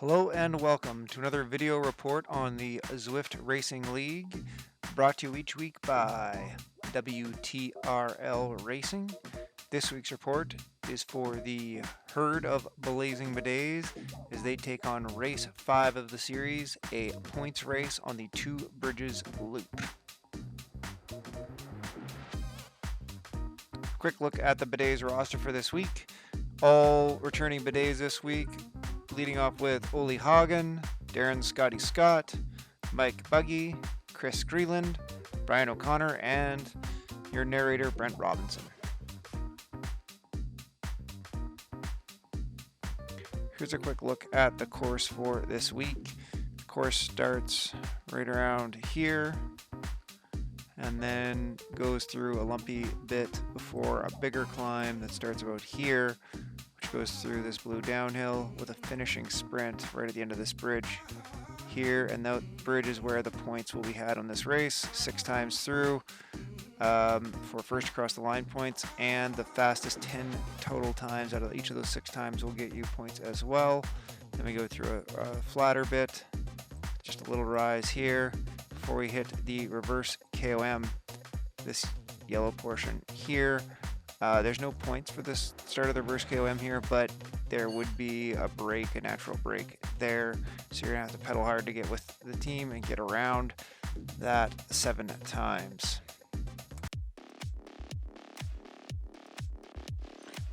Hello and welcome to another video report on the Zwift Racing League, brought to you each week by WTRL Racing. This week's report is for the Herd of Blazing Bidets as they take on race 5 of the series, a points race on the Two Bridges Loop. Quick look at the Bidets roster for this week. All returning Bidets this week, leading off with Ole Hagen, Darren Scotty Scott, Mike Buggy, Chris Greeland, Brian O'Connor, and your narrator, Brent Robinson. Here's a quick look at the course for this week. The course starts right around here and then goes through a lumpy bit before a bigger climb that starts about here, which goes through this blue downhill with a finishing sprint right at the end of this bridge here. And that bridge is where the points will be had on this race, 6 times through for first across the line points, and the fastest 10 total times out of each of those 6 times will get you points as well. Then we go through a flatter bit, just a little rise here before we hit the reverse KOM, this yellow portion here. There's no points for this start of the reverse KOM here, but there would be a break, a natural break there. So you're gonna have to pedal hard to get with the team and get around that 7 times.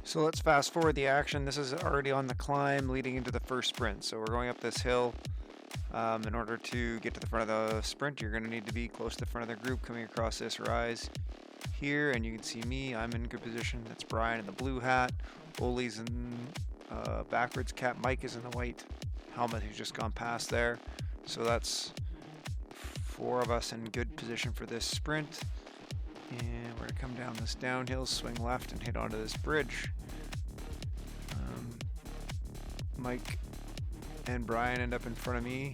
So let's fast forward the action. This is already on the climb leading into the first sprint. So we're going up this hill. In order to get to the front of the sprint, you're going to need to be close to the front of the group coming across this rise here. And you can see me, I'm in good position. That's Brian in the blue hat. Ole's in backwards cap. Mike is in the white helmet who's just gone past there. So that's 4 of us in good position for this sprint. And we're going to come down this downhill, swing left, and hit onto this bridge. Mike and Brian end up in front of me.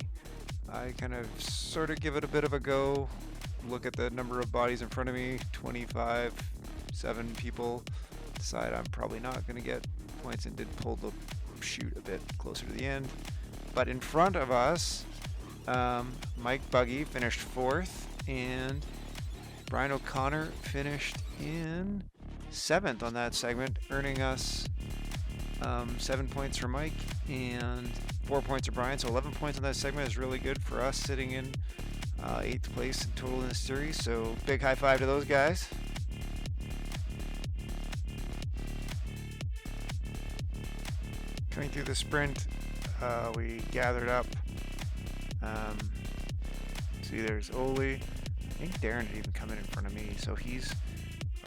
I kind of sort of give it a bit of a go. Look at the number of bodies in front of me, 25, 7 people. Decide I'm probably not going to get points and did pull the chute a bit closer to the end. But in front of us, Mike Buggy finished 4th and Brian O'Connor finished in 7th on that segment, earning us 7 points for Mike and 4 points for Brian. So 11 points on that segment is really good for us, sitting in 8th place in total in the series. So big high five to those guys. Coming through the sprint, we gathered up. See, there's Ole. I think Darren didn't even come in front of me, so he's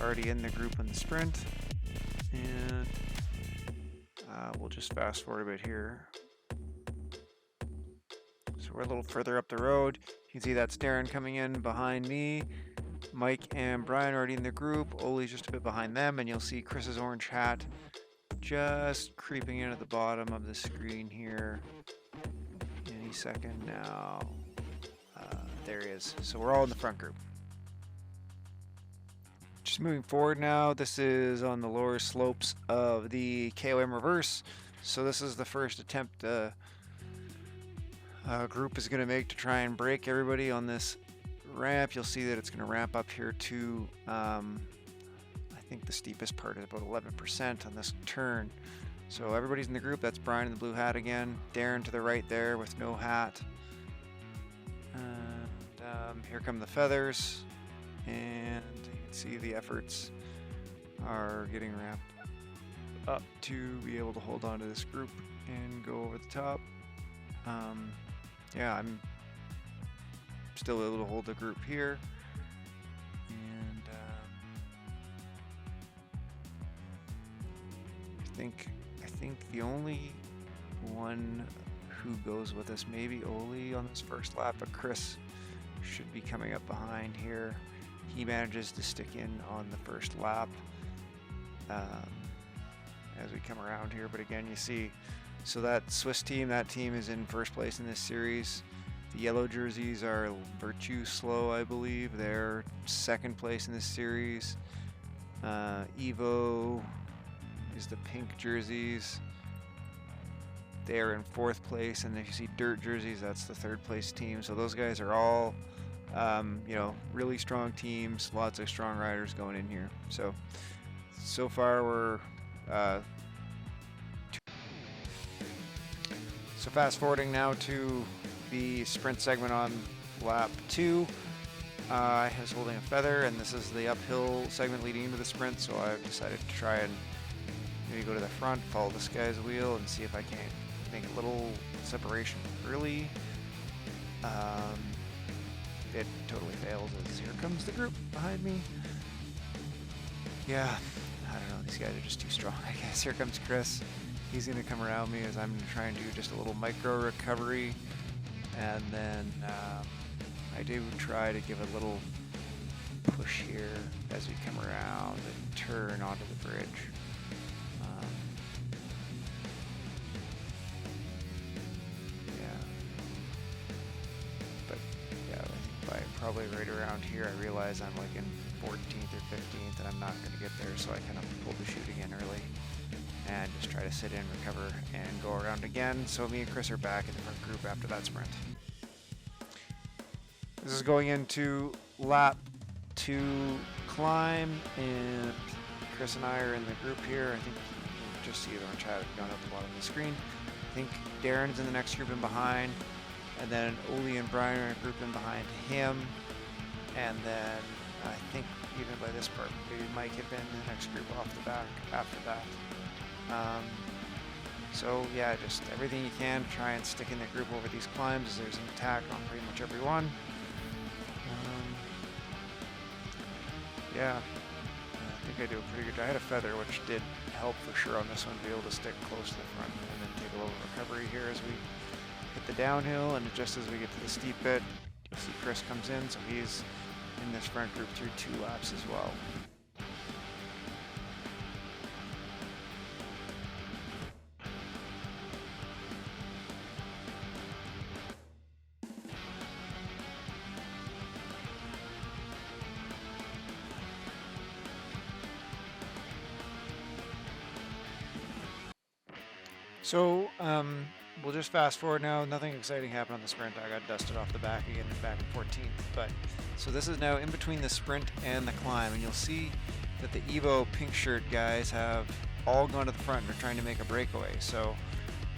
already in the group in the sprint. And we'll just fast forward a bit here. So we're a little further up the road. You can see that's Darren coming in behind me. Mike and Brian are already in the group. Ole's just a bit behind them, and you'll see Chris's orange hat just creeping in at the bottom of the screen here any second now. There he is. So we're all in the front group. Just moving forward now, this is on the lower slopes of the KOM reverse. So this is the first attempt the group is going to make to try and break everybody on this ramp. You'll see that it's going to ramp up here to, I think the steepest part is about 11% on this turn. So everybody's in the group. That's Brian in the blue hat again. Darren to the right there with no hat. And here come the feathers. And you can see the efforts are getting ramped up to be able to hold on to this group and go over the top. Yeah, I'm still able to hold the group here. And I think the only one who goes with us, maybe Ole on this first lap, but Chris should be coming up behind here. He manages to stick in on the first lap as we come around here. But again, you see, so that Swiss team, that team is in first place in this series. The yellow jerseys are Virtue Slow, I believe. They're second place in this series. Evo is the pink jerseys. they're in 4th place, and if you see dirt jerseys, that's the 3rd place team. So those guys are all, you know, really strong teams, lots of strong riders going in here. So far we're so fast forwarding now to the sprint segment on lap 2. I was holding a feather, and this is the uphill segment leading into the sprint, so I've decided to try and maybe go to the front, follow this guy's wheel, and see if I can make a little separation early. It totally fails, as here comes the group behind me. Yeah, I don't know, these guys are just too strong, I guess. Here comes Chris. He's going to come around me as I'm going to try and do just a little micro recovery, and then I do try to give a little push here as we come around and turn onto the bridge. But yeah, I think by probably right around here I realize I'm like in 14th or 15th and I'm not going to get there, so I kind of pull the chute again early and just try to sit in, recover, and go around again. So me and Chris are back in the front group after that sprint. This is going into lap 2 climb, and Chris and I are in the group here. I think you can just see it on chat down at the bottom of the screen. I think Darren's in the next group in behind, and then Oli and Brian are in a group in behind him, and then I think even by this part, maybe Mike had been in the next group off the back after that. So yeah, just everything you can to try and stick in the group over these climbs, as there's an attack on pretty much every one. Yeah, I think I do a pretty good job. I had a feather, which did help for sure on this one, to be able to stick close to the front and then take a little recovery here as we hit the downhill. And just as we get to the steep bit, you'll see Chris comes in, so he's in this front group through 2 laps as well. So we'll just fast forward now. Nothing exciting happened on the sprint. I got dusted off the back again, back in 14th. But so this is now in between the sprint and the climb, and you'll see that the Evo pink shirt guys have all gone to the front and are trying to make a breakaway. So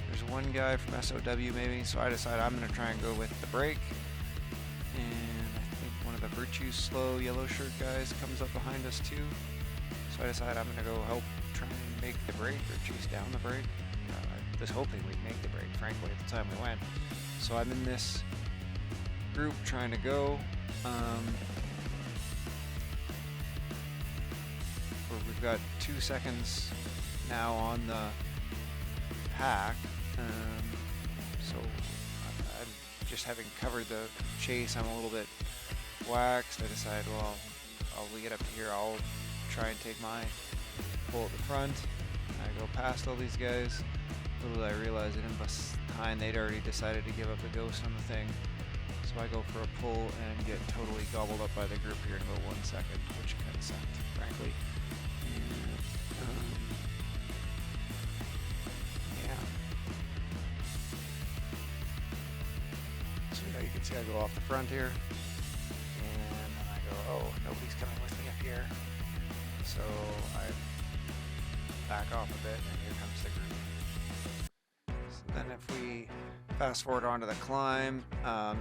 there's one guy from SOW maybe, so I decide I'm going to try and go with the break. And I think one of the Virtue Slow yellow shirt guys comes up behind us too. So I decide I'm going to go help try and make the break or chase down the break. I was hoping we'd make the break, frankly, at the time we went. So I'm in this group trying to go. Where we've got 2 seconds now on the pack. So I'm just having covered the chase, I'm a little bit waxed. I decide, well, I'll get up here, I'll try and take my pull at the front. I go past all these guys. Little did I realize it in behind, they'd already decided to give up the ghost on the thing. So I go for a pull and get totally gobbled up by the group here in about 1 second, which kind of sucked, frankly. Yeah. So you can see I go off the front here, and then I go, oh, nobody's coming with me up here. So I back off a bit, and here comes the group. So then if we fast forward onto the climb,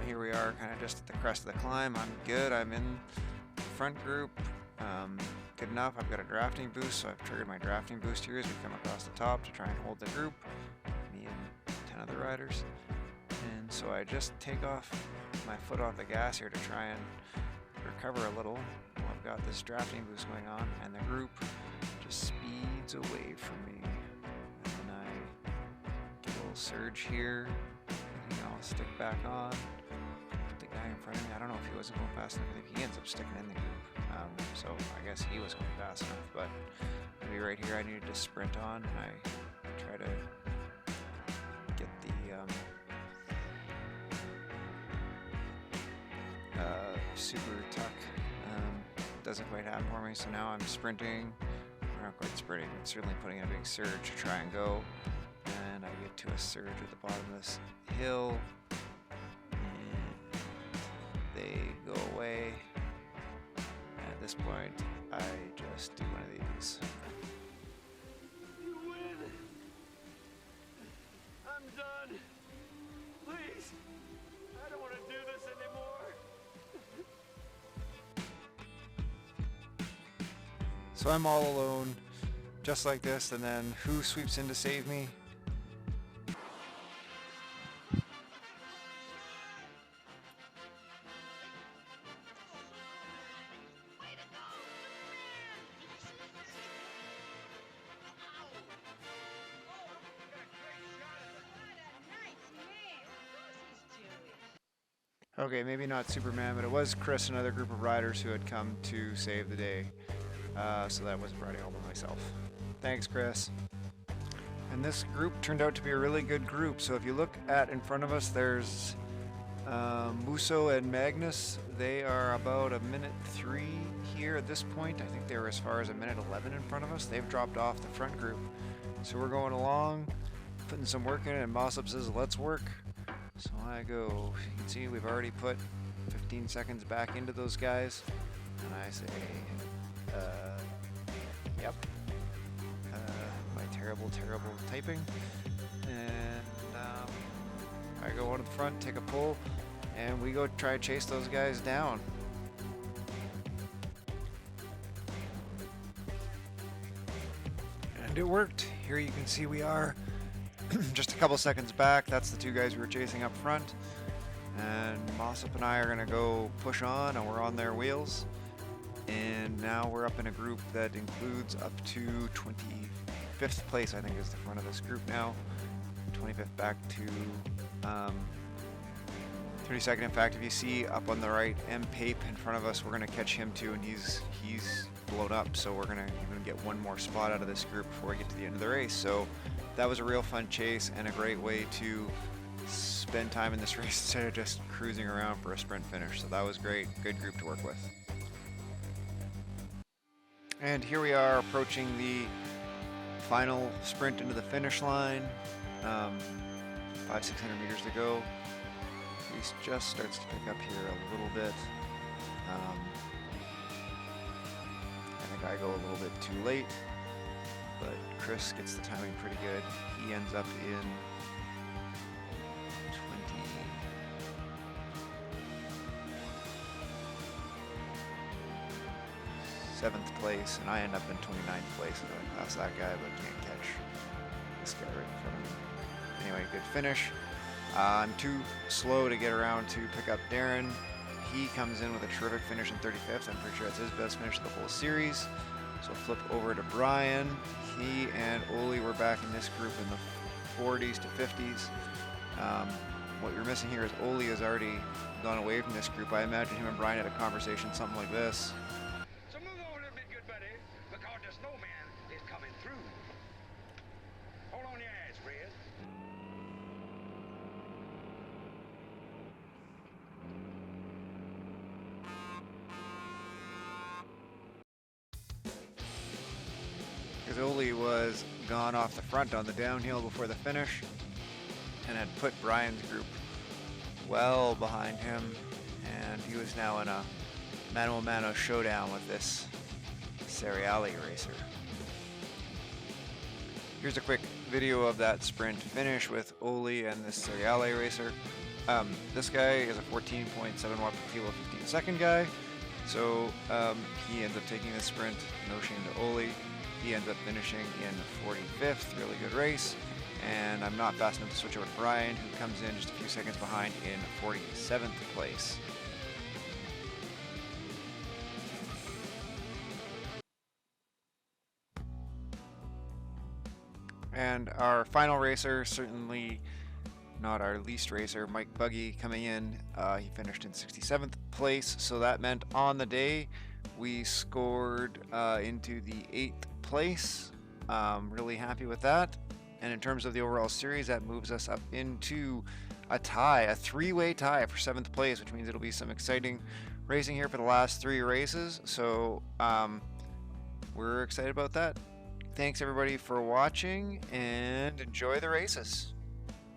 here we are kind of just at the crest of the climb. I'm good, I'm in the front group, good enough. I've got a drafting boost, so I've triggered my drafting boost here as we come across the top to try and hold the group, me and 10 other riders. And so I just take off my foot off the gas here to try and recover a little. I've got this drafting boost going on, and the group just speeds away from me. And then I get a little surge here, thinking I'll stick back on. Put the guy in front of me, I don't know if he wasn't going fast enough. I think he ends up sticking in the group. So I guess he was going fast enough, but maybe right here I needed to sprint on, and I try to get the super tuck. Doesn't quite happen for me, so now I'm sprinting. Or not quite sprinting, but certainly putting in a big surge to try and go. And I get to a surge at the bottom of this hill. And they go away. And at this point, I just do one of these. You win! I'm done. Please! I don't want to do this anymore. So I'm all alone, just like this, and then who sweeps in to save me? Okay, maybe not Superman, but it was Chris, another group of riders who had come to save the day. So that wasn't riding all by myself. Thanks, Chris. And this group turned out to be a really good group. So if you look at in front of us, there's Musso and Magnus. They are about a minute 3 here at this point. I think they were as far as a minute 11 in front of us. They've dropped off the front group. So we're going along, putting some work in it, and Mossop says, let's work. So I go. You can see we've already put 15 seconds back into those guys. And I say, yep. My terrible typing. And I go on to the front, take a pull, and we go try to chase those guys down. And it worked. Here you can see we are just a couple seconds back. That's the 2 guys we were chasing up front. And Mossop and I are going to go push on, and we're on their wheels. And now we're up in a group that includes up to 25th place, I think, is the front of this group now. 25th back to 32nd. In fact, if you see up on the right, M. Pape in front of us, we're going to catch him too, and he's blown up, so we're going to get one more spot out of this group before we get to the end of the race. So that was a real fun chase and a great way to spend time in this race instead of just cruising around for a sprint finish. So that was great. Good group to work with. And here we are approaching the final sprint into the finish line. 500-600 meters to go. Pace just starts to pick up here a little bit. I think I go a little bit too late, but Chris gets the timing pretty good. He ends up in 27th place, and I end up in 29th place. So I pass that guy, but can't catch this guy right in front of me. Anyway, good finish. I'm too slow to get around to pick up Darren. He comes in with a terrific finish in 35th. I'm pretty sure that's his best finish of the whole series. So flip over to Brian. He and Oli were back in this group in the 40s to 50s. What you're missing here is Oli has already gone away from this group. I imagine him and Brian had a conversation, something like this. So move over a little bit, good buddy, because the snowman is coming through. Hold on your ass, Fred. Because Oli was gone off the front on the downhill before the finish and had put Brian's group well behind him, and he was now in a mano-a-mano showdown with this Seriale racer. Here's a quick video of that sprint finish with Oli and this Seriale racer. This guy is a 14.7 watt per kilo 15-second guy, so he ends up taking the sprint, no shame to Oli. He ends up finishing in 45th, really good race. And I'm not fast enough to switch over to Brian, who comes in just a few seconds behind in 47th place. And our final racer, certainly not our least racer, Mike Buggy, coming in. He finished in 67th place, so that meant on the day we scored into the 8th place. Really happy with that. And in terms of the overall series, that moves us up into a tie, a 3-way tie for 7th place, which means it'll be some exciting racing here for the last 3 races. So we're excited about that. Thanks everybody for watching, and enjoy the races.